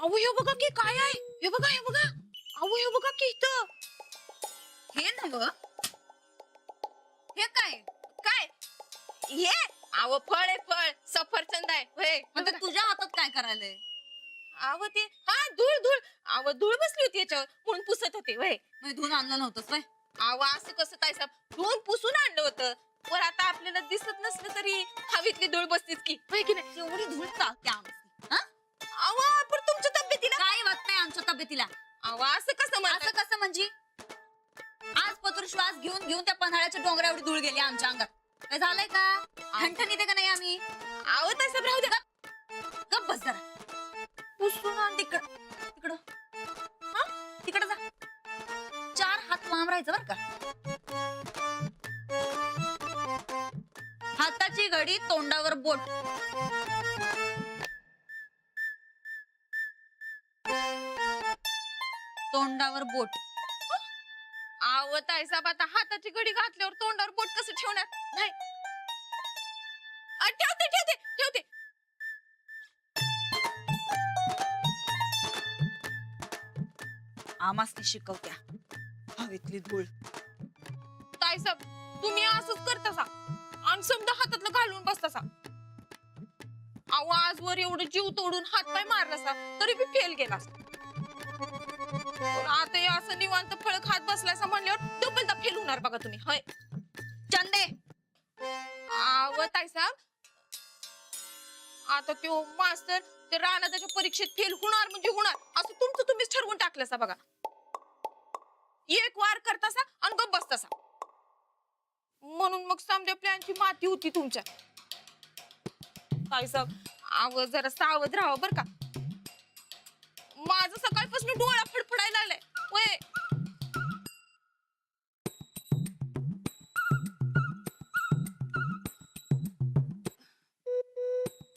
अहो हे बघा की काय आहे, हे बघा हे बघा. अहो हे बघा की इथं हे नव हे काय काय हे अहो फळ आहे, फळ सफरचंद आहे होय. म्हणजे तुझ्या हातात काय करायलंय? अहो ते हा धूळ धूळ अहो धूळ बसली होती याच्यावर म्हणून पुसत होते होय. मी धुवून आणलं नव्हतंस व्हय? अहो असं कसं काय साहेब धुवून पुसून आणलं होतं. वर आता आपल्याला दिसत नसलं तरी हवेतली धूळ बसतीच की होय की नाही. एवढी धूळ चालते आमची, हा? अहो पण तुमच्या तब्येतीला काय होत नाही आमच्या तब्येतीला. अहो असं कसं म्हणता? असं कसं म्हणजे? आज पत्र श्वास घेऊन घेऊन त्या पन्हाळ्याच्या डोंगरा एवढी धूळ गेली आमच्या अंगात. काय झालंय का? ठणठणीत आहे का नाही आम्ही? अहो तसं राहू द्या. गप बस जरा. पुसून आण तिकडं तिकडं. हा तिकडं जा. 4 हात लांब राहायचं बर का. हाताची घडी तोंडावर बोट. तोंडावर बोट. अहो ताईसाहेब आता हाताची घडी घातल्यावर तोंडावर बोट कसं ठेवणार नाही. ठेवते ठेवते ठेवते. आमासनी शिकवत्या हवेतली धूळ. ताईसाहेब तुम्ही असंच करतासा आणि समजा हातातलं घालून बसतासा. अहो आजवर एवढं जीव तोडून हातपाय मारलासा तरी बी फेल गेलास. आता हे असं निवांत फळ खात बसलायसा म्हणल्यावर डबलदा फेल होणार बघा तुम्ही होय. चंदे अहो ताईसाहेब आता तो मास्तर ते राणा त्याच्या परीक्षेत फेल होणार म्हणजे होणार असं तुमचं तुम्हीच ठरवून टाकलंसा बघा. एक वार करतासा आणि गप्प बसतासा म्हणून मग समजा प्लॅनची माती होती तुमच्या. ताईसाहेब अहो जरा सावध राहा बर का. माझं सकाळपासून डोळा फडफडायला लागलाय होय.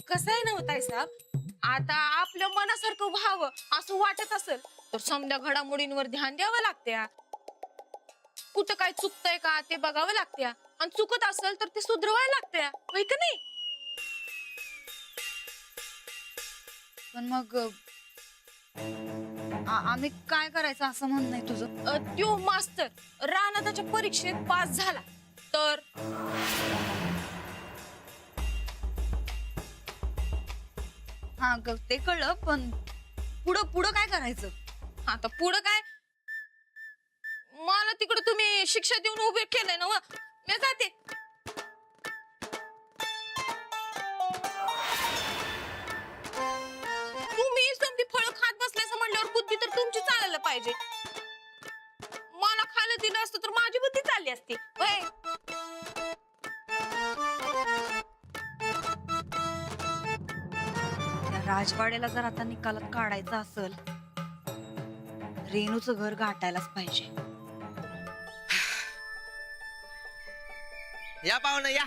कसं आहे ना ताईसाहेब आता आपल्या मनासारखं व्हावं असं वाटत असेल तर समजा घडामोडींवर ध्यान द्यावं लागत्या. कुठं काय चुकतंय का ते बघावं लागत्या आणि चुकत असेल तर ते सुधरवायला लागत्या होय का नाही. पण मग आम्ही काय करायचं असं म्हणणं आहे तुझं? त्यो मास्तर राणा त्याच्या परीक्षेत पास झाला तर हा ते कळलं पण पुढं पुढं काय करायचं? आता पुढं काय मला तिकडे तुम्ही शिक्षा देऊन उभे केलंय ना मी जाते. तुम्ही समधी फळ खात बसल्याचं म्हणल्यावर बुद्धी तर तुमची चालायला पाहिजे. मला खायला दिलं असतं तर माझी बुद्धी चालली असती होय. त्या राजवाड्याला जर आता निकालात काढायचं असेल रेणूचं घर गाठायलाच पाहिजे. या पाहुणं या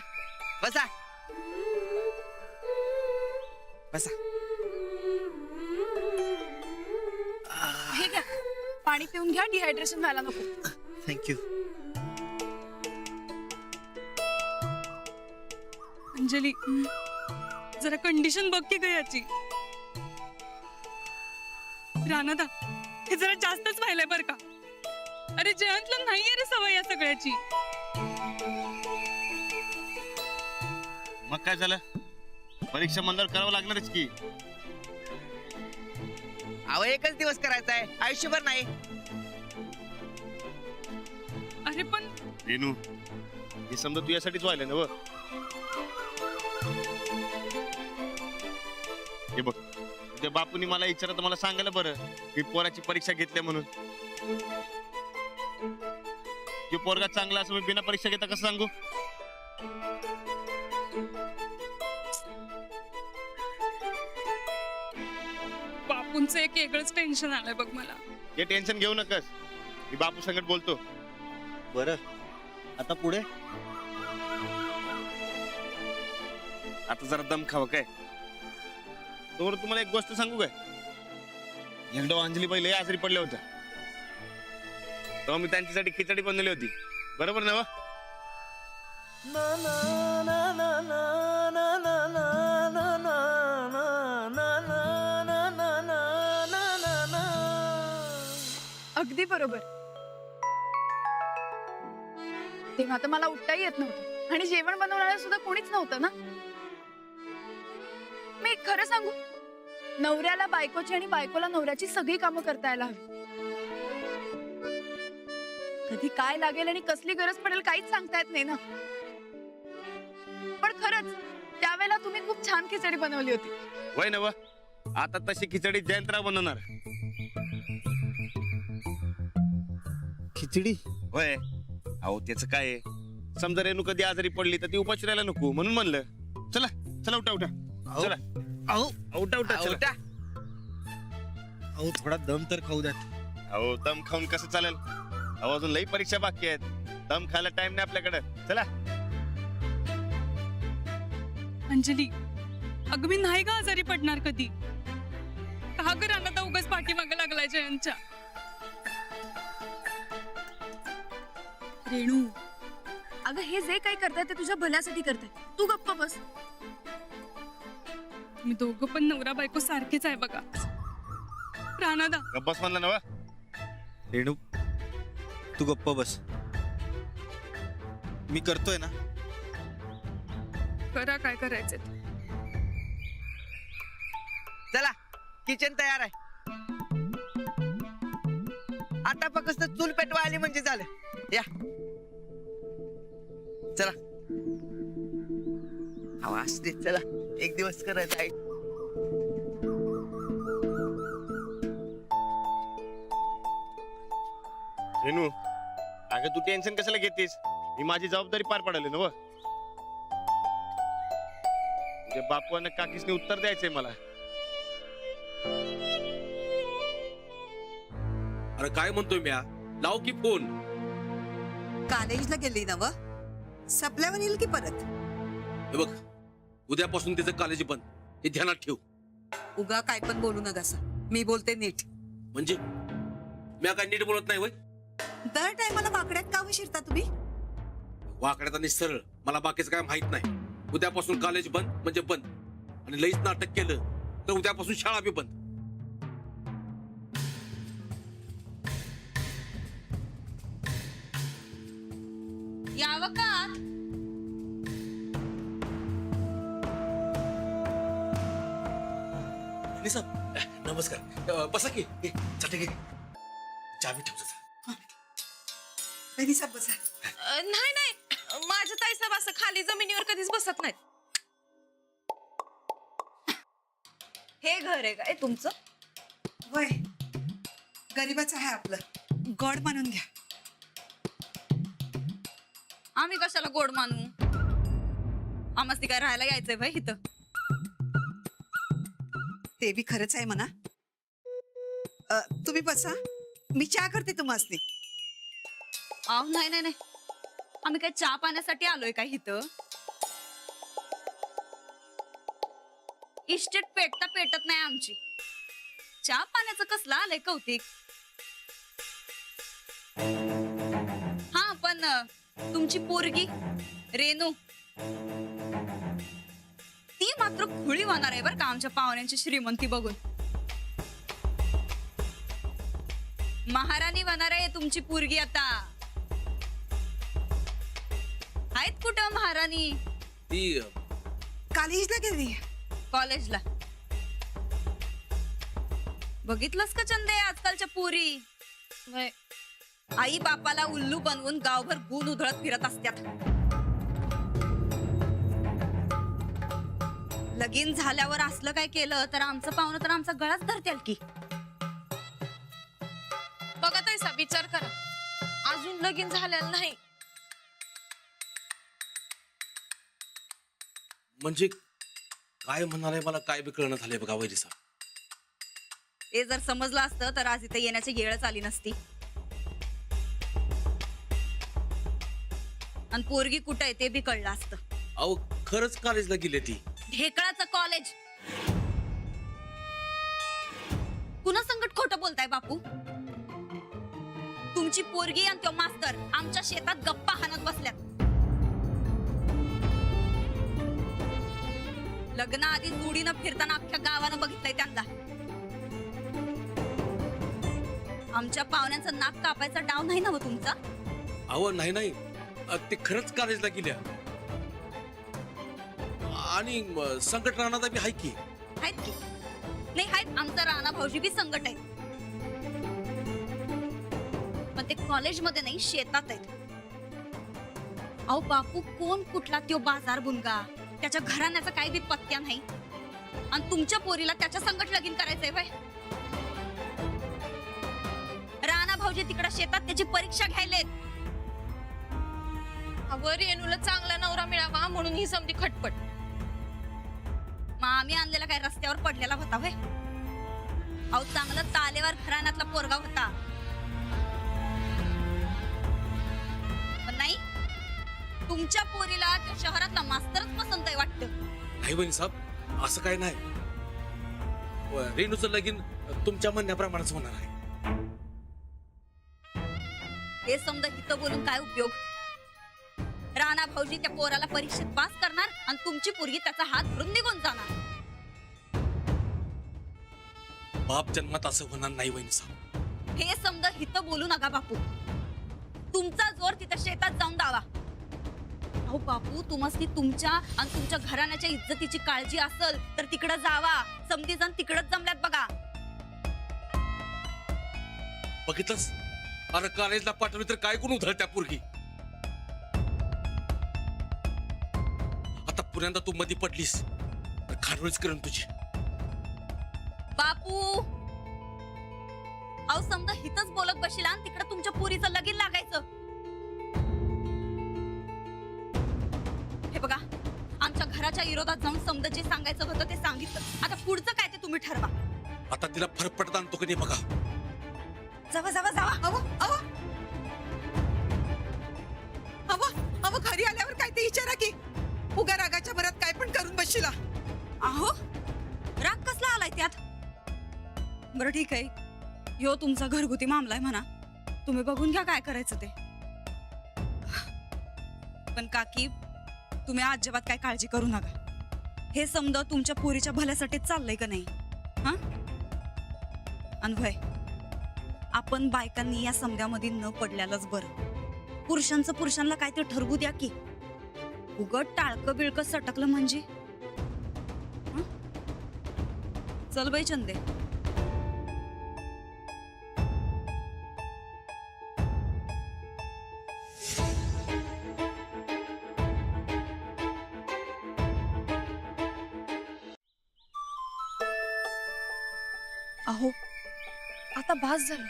बसा बसा. हे घ्या पाणी पिऊन घ्या डिहायड्रेशन व्हायला नको. थँक्यू. अंजली जरा कंडिशन बघ की ग याची. रानादा हे जरा जास्तच व्हायलंय बर का. अरे जयंतला नाहीये रे सवय या सगळ्याची. मग काय झालं परीक्षा मंदावर करावं लागणारच की. अहो एकच दिवस करायचा आहे आयुष्यभर नाही. अरे पण रेणू हे समजा तू यासाठीच व्हायला ना व. हे बघ त्या बापूनी मला विचारत मला सांगायला बरं की पोराची परीक्षा घेतल्या म्हणून. की पोरगा चांगला असं मी बिना परीक्षा घेता कसं सांगू. बापूंचं एक वेगळंच टेन्शन आलंय बघ मला. हे टेन्शन घेऊ नकस मी बापू संगत बोलतो. बरं आता पुढे. आता जरा दम खावं काय. तोवर तुम्हाला एक गोष्ट सांगू काय. एकदा अंजली पहिले आजारी पडल्या होत्या तेव्हा मी त्यांच्यासाठी खिचडी बनवली होती बरोबर ना व? ना बरोबर. तेव्हा तर मला उठताही येत नव्हतं आणि जेवण बनवणारं सुद्धा कोणीच नव्हतं ना. मी खरं सांगू, नवऱ्याला बायकोची आणि बायकोला नवऱ्याची सगळी कामं करता यायला हवी. कधी काय लागेल आणि कसली गरज पडेल काहीच सांगता येत नाही ना. पण खरंच त्यावेळेला तुम्ही खूप छान खिचडी बनवली होती. वय नव, आता तशी खिचडी जयंतराव बनवणार. खिचडी? होय. अहो त्याच काय आहे? समजा रेणू कधी आजारी पडली तर ती उपाशी राहायला नको म्हणून म्हणलं. चला चला, उठा उठा. चला अहो उठा उठा चला. उठा. अहो थोडा दम तर खाऊ द्या. अहो दम खाऊन कसं चालेल? अहो अजून लई परीक्षा बाकी आहेत. दम खायला टाइम नाही आपल्याकडे. चला. अंजली, अगं मी नाही का आजारी पडणार कधी. का ग रानात उगाच पाठीमागं लागलाय जयंतच्या. रेणू, अगं हे जे काही करताय ते तुझ्या भल्यासाठी करताय. तू गप्प बस. मी दोघं पण नवरा बायको सारखेच आहे बघा. रानादा, गप्पस म्हणला नवा. रेणू तू गप्प बस. मी करतोय ना. करा काय करायचं. चला किचन तयार आहे. आता फक्त चूल पेटवा आली म्हणजे झालं. या चला. आवाज दे. चला एक दिवस करायचं आहे. रेणू, अगं तू टेन्शन कशाला घेतेस? मी माझी जबाबदारी पार पाडली ना. म्हणजे बापू आणि काकीसने उत्तर द्यायचंय मला. अरे काय म्हणतोय म्या? लाव की फोन. कॉलेजला गेली ना व सपल्यावर येईल की परत. हे बघ, उद्यापासून त्याचं कॉलेज बंद, हे ध्यानात ठेव. उगा काय पण बोलू नका. मी बोलते नीट. म्हणजे म्या काय नीट बोलत नाही वय? दर टायमाला वाकड्यात का शिरता तुम्ही? वाकड्यात आणि सरळ मला बाकीचं काय माहित नाही. उद्यापासून कॉलेज बंद म्हणजे बंद, आणि लईच नाटक केलं तर उद्यापासून शाळा बी बंद. यावं का? निसा, नमस्कार. बसा की. चटे घे. चावी ठेव जा. नाही साहेब बसा. नाही नाही, माझ्या ताईसाहेब असं खाली जमिनीवर कधीच बसत नाहीत. हे घर आहे काय तुमचं? वय गरीबाच आहे आपलं. गॉड मानून घ्या. आम्ही कशाला गोड मानू? आम्हाला काय राहायला यायचंय भाई इथं. ते बी खरंच आहे म्हणा. तुम्ही बसा, मी चहा करते तुम्हाला. आव नाही नाही नाही, आम्ही काय चहा पाण्यासाठी आलोय काय इथं? इस्टेट पेटता पेटत नाही आमची. चहा पाण्याचं कसलं आलंय कौतिक. हा पण तुमची पोरगी रेणू ती मात्र खुळी होणार आहे बरं का आमच्या पाहुण्यांची श्रीमंती बघून. महाराणी होणार आहे तुमची पोरगी आता. आहेत कुठं महाराणी? ती कॉलेजला गेली. कॉलेजला. बघितलंस का चंदे आजकालच्या पोरी? वय. आई बापाला उल्लू बनवून गावभर गुण उधळत फिरत असतात. लगीन झाल्यावर असलं काय केलं तर आमचं पाहुणं तर आमचा गळाच धरतील की. बघा ताईसाहेब, विचार करा. अजून लगीन झालेलं नाही. म्हणजे काय म्हणणार आहे मला काय बी कळणं झालंय बघा वैरीसा. हे जर समजलं असतं तर आज इथे येण्याची वेळच आली नसती. आणि पोरगी कुठं आहे ते बी कळलं असतं. अहो खरंच कॉलेजला गेली ती. ढेकळाचं कॉलेज. कुणा संकट खोटं बोलताय बापू? तुमची पोरगी आणि तो मास्तर आमच्या शेतात गप्पा हाणत बसल्यात. लग्नाआधी जोडीनं फिरताना अख्ख्या गावानं बघितलंय त्यांना. आमच्या पाहुण्यांचं नाक कापायचा डाव नाही ना हो तुमचा? अहो नाही नाही, ते खरंच कॉलेजला गेल्या. आणि संकट राहणार बी हाय की. आहेत की नाही आहेत, आमचा राणा भाऊजी बी संकट आहेत. पण ते कॉलेजमध्ये नाही, शेतात आहेत. अहो बापू, कोण कुठला त्यो बाजार बुनगा, त्याच्या घराण्याचा काही बी पत्त्या नाही. आणि तुमच्या पोरीला त्याच्या संकट लगीन करायचंय व्हय? राणा भाऊजी तिकडे शेतात त्याची परीक्षा घ्यायलेत. अगं रेणूला चांगला नवरा मिळावा म्हणून ही समधी खटपट. मग आम्ही आणलेला काय रस्त्यावर पडलेला होता व्हय? अहो चांगलं तालेवार घराण्यातला पोरगा होता. पण नाही, तुमच्या पोरीला त्या शहरातला मास्तरच पसंत आहे वाटतं. नाही बहिणी साहेब, असं काय नाही. रेणूचं लगीन तुमच्या म्हणण्याप्रमाणेच होणार आहे. हे समजा इथं बोलून काय उपयोग? राणा भाऊजी त्या पोराला परीक्षेत पास करणार आणि तुमची पोरगी त्याचा हात धरून निघून जाणार. बाप जन्मात असं होणार नाही बहिणी साहेब. हे समजा इथं बोलू नका बापू. तुमचा जोर तिथं शेतात जाऊन दावा. अहो बापू, तुम्हाला तुमच्या आणि तुमच्या घराण्याच्या इज्जतीची काळजी असेल तर तिकडं जावा. समधी जण तिकडच जमल्यात बघा. बघितलंस, अरे कॉलेजला पाठवली तर काय कोण उधळ त्या पोरगी. आता पुण्यांदा तू मध्ये पडलीस तर खानवळीच करून तुझी. बापू, अहो समजा हितच बोलत बशील आणि तिकडं तुमच्या पोरीचं लगीन लागायचं. हे बघा, आमच्या घराच्या विरोधात जाऊन समजा जे सांगायचं होतं ते सांगितलं. आता पुढचं काय ते तुम्ही ठरवा. आता तिला फरक पडत आणतो कधी बघा. जावा जावा जावा. अहो अहो अहो अहो घरी आल्यावर काय ते विचारा की उगा रागाच्या भरात काय पण करून बसशीला. अहो, राग कसला आलाय त्यात? बरं ठीक आहे, यो तुमचा घरगुती मामला आहे म्हणा. तुम्ही बघून घ्या काय करायचं ते. पण काकी, तुम्ही अजिबात काय काळजी करू नका. हे समजा तुमच्या पोरीच्या भल्यासाठीच चाललंय का नाही? हा अनभय, आपण बायकांनी या समध्यामध्ये न पडल्यालाच बरं. पुरुषांचं पुरुषांना काय ते ठरवू द्या की. उगट टाळकं बिळकं सटकलं म्हणजे. चल बाई चंदे. अहो, आता बास झालं.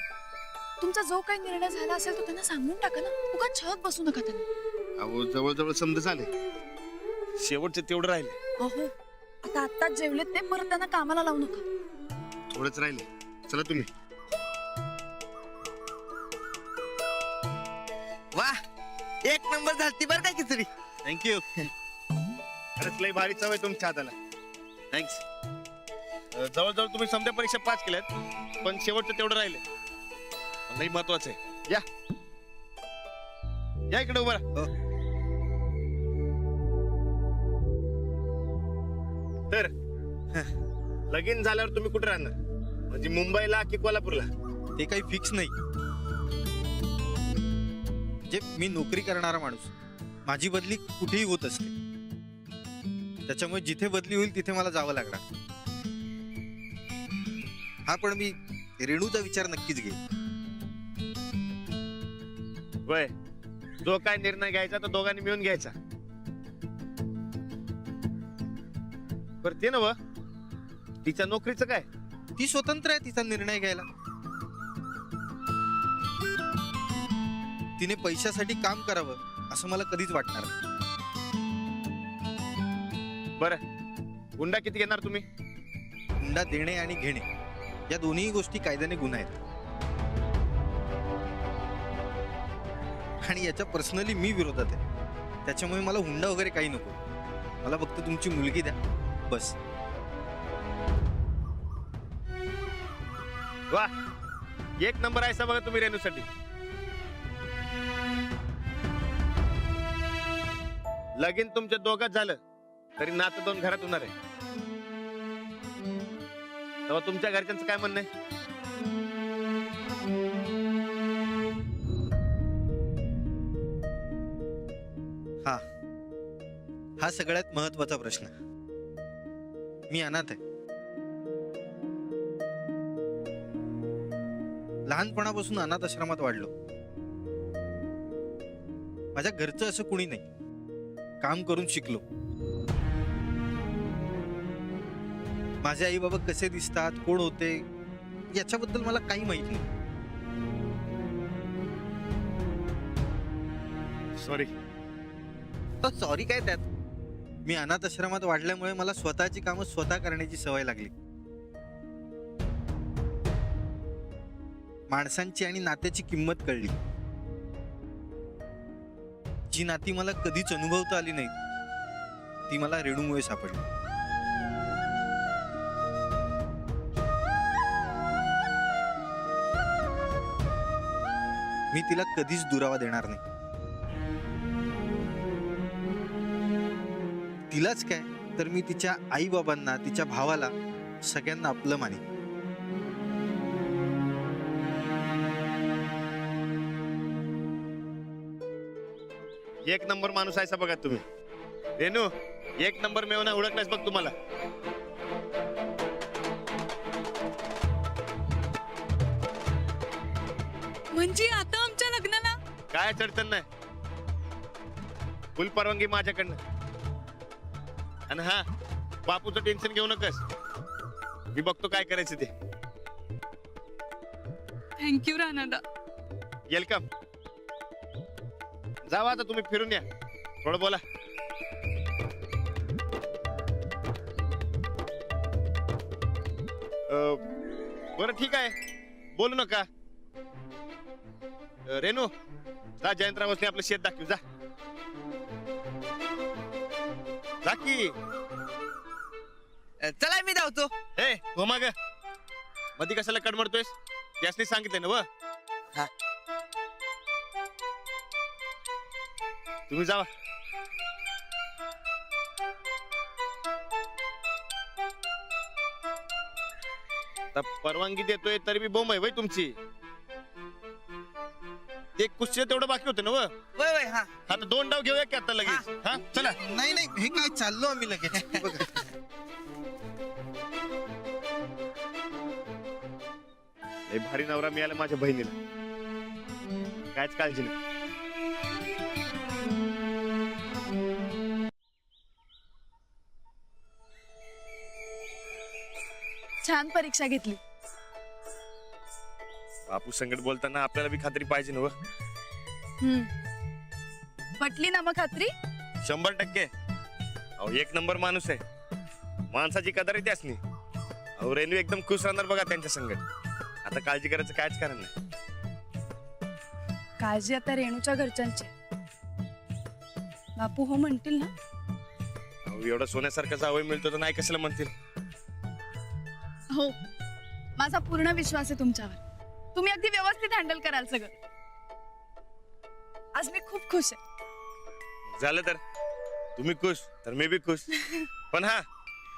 तुमचा जो काही निर्णय झाला असेल तो त्यांना सांगून टाका ना. उगाच छळत बसू नका त्यांना. अहो जवळजवळ समजा झाले, शेवटचं तेवढं राहिले. अहो, आता आत्ताच जेवलेत ते, परत त्यांना कामाला लावू नका. थोडंच राहिले. चला तुम्ही. वा, एक नंबर झालती बरं काय खिचडी. थँक्यू. खरंच लय भारी चव आहे तुमच्या हाताला. थँक्स. जवळजवळ तुम्ही समजा परीक्षा पास केल्यात, पण शेवटचं तेवढं राहिले. लय महत्वाचं आहे. या या इकडे उभा राहा. तर लगीन झाल्यावर तुम्ही कुठे राहणार? म्हणजे मुंबईला की कोल्हापूरला? ते काही फिक्स नाही. जे मी नोकरी करणारा माणूस, माझी बदली कुठेही होत असते. त्याच्यामुळे जिथे बदली होईल तिथे मला जावं लागणार. हा, पण मी रेणूचा विचार नक्कीच घेईन. वय जो काय निर्णय घ्यायचा तो दोघांनी मिळून घ्यायचा. बरं ते नव, तिच्या नोकरीचं काय? ती स्वतंत्र आहे तिचा निर्णय घ्यायला. तिने पैशासाठी काम करावं असं मला कधीच वाटणार नाही. बरं, हुंडा किती घेणार तुम्ही? हुंडा देणे आणि घेणे या दोन्ही गोष्टी कायद्याने गुन्हा आहेत. आणि याच्या पर्सनली मी विरोधात आहे. त्याच्यामुळे मला हुंडा वगैरे काही नको. मला फक्त तुमची मुलगी द्या, बस. वा, एक नंबर आहे बघा तुम्ही रेणूसाठी. लगीन तुमच्या दोघात झालं तरी नातं दोन घरात होणार आहे. तेव्हा तुमच्या घरच्यांचं काय म्हणणं आहे? हा सगळ्यात महत्वाचा प्रश्न. मी अनाथ आहे. लहानपणापासून अनाथ आश्रमात वाढलो. माझ्या घरचं असं कुणी नाही. काम करून शिकलो. माझे आई बाबा कसे दिसतात, कोण होते, याच्याबद्दल मला काही माहित नाही. सॉरी. सॉरी काय त्यात? मी अनाथ आश्रमात वाढल्यामुळे मला स्वतःची कामं स्वतः करण्याची सवय लागली. माणसांची आणि नात्याची किंमत कळली. जी नाती मला कधीच अनुभवता आली नाही, ती मला रेणूमुळे सापडली. मी तिला कधीच दुरावा देणार नाही. तिलाच काय, तर मी तिच्या आई बाबांना, तिच्या भावाला, सगळ्यांना आपलं मानेन. एक नंबर माणूस आहे बघा तुम्ही. रेणू, एक नंबर मेवना ओळखलास बघ तुम्हाला. म्हणजे आता आमच्या लग्नाला काय अडचण नाही. फुल परवानगी माझ्याकडनं. आणि हा, बापूचं टेन्शन घेऊ नकस. मी बघतो काय करायचं ते. थँक्यू रानादा. वेलकम. जावा आता तुम्ही फिरून या. थोडं बोला. बरं ठीक आहे, बोलू नका. रेणू, जा जयंतराव बसले आपलं शेत दाखव. जा जा की. चला मी धावतो. हे हो माग मधी कशाला कडमडतोयस? त्यासनी सांगितलं ना व. हा. तुम्ही जावा. आता परवानगी देतोय तरी बी बोंब आहे वय तुमची. ते कुस्ती तेवढं बाकी होतं ना व. वय वय हा. आता 2 डाव घेऊया की आता लगेच. हा चला. नाही नाही, हे काय चाललो आम्ही लगेच. बघा. लय भारी नवरा मिळाला माझ्या बहिणीला. कायच काळजी नाही. छान परीक्षा घेतली. बापू संकट बोलताना आपल्याला बी खात्री पाहिजे ना व. पटली ना मग खात्री? 100%. अहो एक नंबर माणूस आहे. माणसाची कदर आहे त्यासनी. अहो रेणू एकदम खुश राहणार बघा त्यांच्या संगत. आता काळजी करायचं कायच कारण नाही. काळजी आता रेणूच्या घरच्यांची. बापू हो म्हणतील ना? अहो एवढं सोन्यासारखं जावई मिळतो तर नाही कशाला म्हणतील. हो, माझा पूर्ण विश्वास आहे तुमच्यावर. तुम्ही अगदी व्यवस्थित हँडल कराल सगळं. आज मी खूप खुश आहे. झालं तर तुम्ही खुश तर मी बी खुश. पण हा,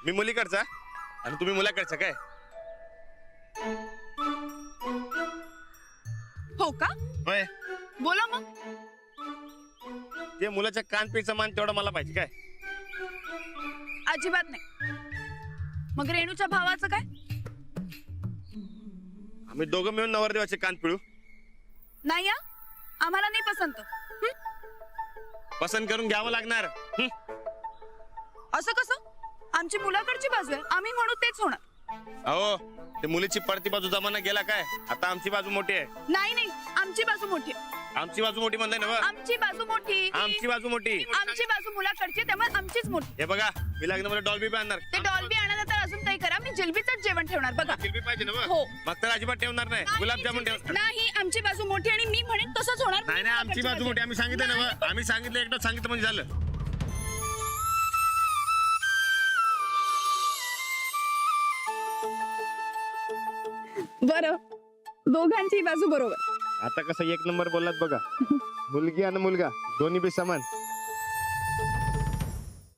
मी मुलीकडचा आणि तुम्ही मुलाकडचा काय. हो का? होय. बोला मग. ते मुलाच्या कानपीचा मान तेवढा मला पाहिजे काय. अजिबात नाही. मग रेणूच्या भावाचं काय? आम्ही दोघं मिळून नवरदेवाचे कान पिळू. नाही या, आम्हाला नाही पसंत. पसंत करून घ्यावं लागणार. असं कसं? आमची मुलाकडची बाजू आहे, आम्ही म्हणू तेच होणार. अहो ते मुलीची पडती बाजू जमाना गेला काय. आता आमची बाजू मोठी आहे. नाही नाही, आमची बाजू मोठी आहे. आमची बाजू मोठी म्हणताय ना. आमची बाजू मोठी. आमची बाजू मोठी. आमची बाजू मुलाकडची, त्यामुळे आमचीच मोठी. हे बघा, मी लग्नामध्ये डॉल्बी बी आणणार. ते डॉल्बी आणल्यानंतर अजून काही करा, मी जिलबीचंच जेवण ठेवणार बघा. जिलबी पाहिजे ना. हो. मग तर अजिबात ठेवणार नाही. गुलाबजामुन ठेवणार. नाही, आमची बाजू मोठी आणि मी म्हणेन तसंच होणार. नाही नाही, आमची बाजू मोठी. आम्ही सांगितलं ना. आम्ही सांगितलं, एकदा सांगितलं म्हणजे झालं. बरं, दोघांची बाजू बरोबर. आता कसं एक नंबर बोललात बघा. मुलगी आणि मुलगा दोन्ही बी समान.